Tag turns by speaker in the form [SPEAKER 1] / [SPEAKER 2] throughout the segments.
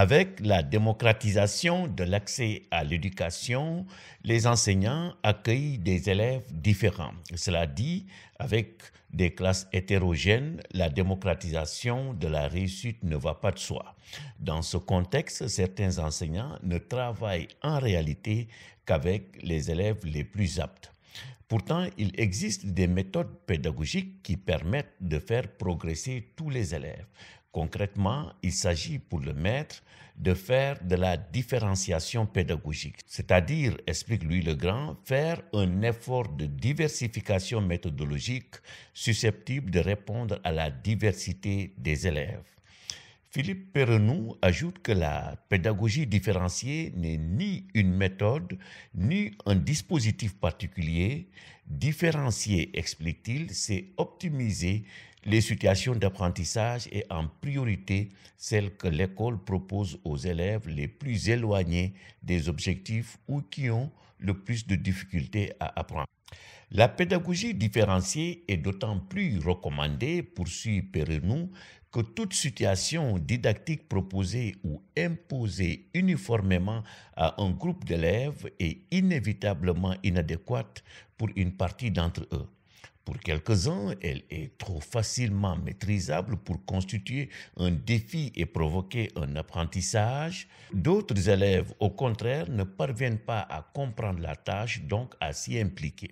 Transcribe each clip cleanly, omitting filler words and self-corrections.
[SPEAKER 1] Avec la démocratisation de l'accès à l'éducation, les enseignants accueillent des élèves différents. Cela dit, avec des classes hétérogènes, la démocratisation de la réussite ne va pas de soi. Dans ce contexte, certains enseignants ne travaillent en réalité qu'avec les élèves les plus aptes. Pourtant, il existe des méthodes pédagogiques qui permettent de faire progresser tous les élèves. Concrètement, il s'agit pour le maître de faire de la différenciation pédagogique, c'est-à-dire, explique Louis Legrand, faire un effort de diversification méthodologique susceptible de répondre à la diversité des élèves. Philippe Perrenou ajoute que la pédagogie différenciée n'est ni une méthode, ni un dispositif particulier. Différencier, explique-t-il, c'est optimiser les situations d'apprentissage et en priorité celles que l'école propose aux élèves les plus éloignés des objectifs ou qui ont le plus de difficultés à apprendre. La pédagogie différenciée est d'autant plus recommandée, poursuit Perrenou, que toute situation didactique proposée ou imposée uniformément à un groupe d'élèves est inévitablement inadéquate pour une partie d'entre eux. Pour quelques-uns, elle est trop facilement maîtrisable pour constituer un défi et provoquer un apprentissage. D'autres élèves, au contraire, ne parviennent pas à comprendre la tâche, donc à s'y impliquer.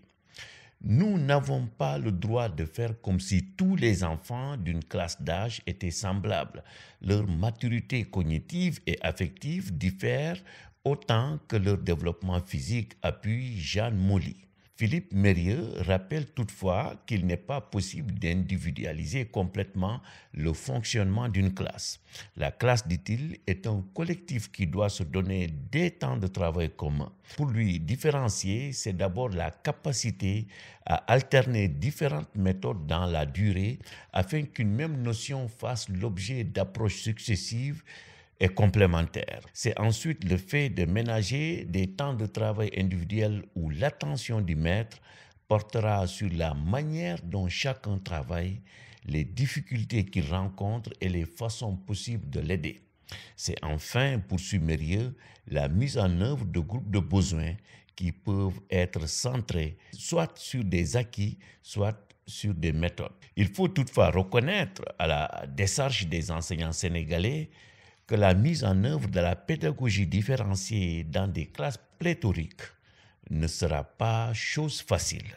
[SPEAKER 1] Nous n'avons pas le droit de faire comme si tous les enfants d'une classe d'âge étaient semblables. Leur maturité cognitive et affective diffère autant que leur développement physique, appuie Jeanne Molly. Philippe Mérieux rappelle toutefois qu'il n'est pas possible d'individualiser complètement le fonctionnement d'une classe. La classe, dit-il, est un collectif qui doit se donner des temps de travail communs. Pour lui, différencier, c'est d'abord la capacité à alterner différentes méthodes dans la durée afin qu'une même notion fasse l'objet d'approches successives et complémentaires. C'est ensuite le fait de ménager des temps de travail individuels où l'attention du maître portera sur la manière dont chacun travaille, les difficultés qu'il rencontre et les façons possibles de l'aider. C'est enfin, poursuit Mérieux, la mise en œuvre de groupes de besoins qui peuvent être centrés soit sur des acquis, soit sur des méthodes. Il faut toutefois reconnaître à la décharge des enseignants sénégalais que la mise en œuvre de la pédagogie différenciée dans des classes pléthoriques ne sera pas chose facile.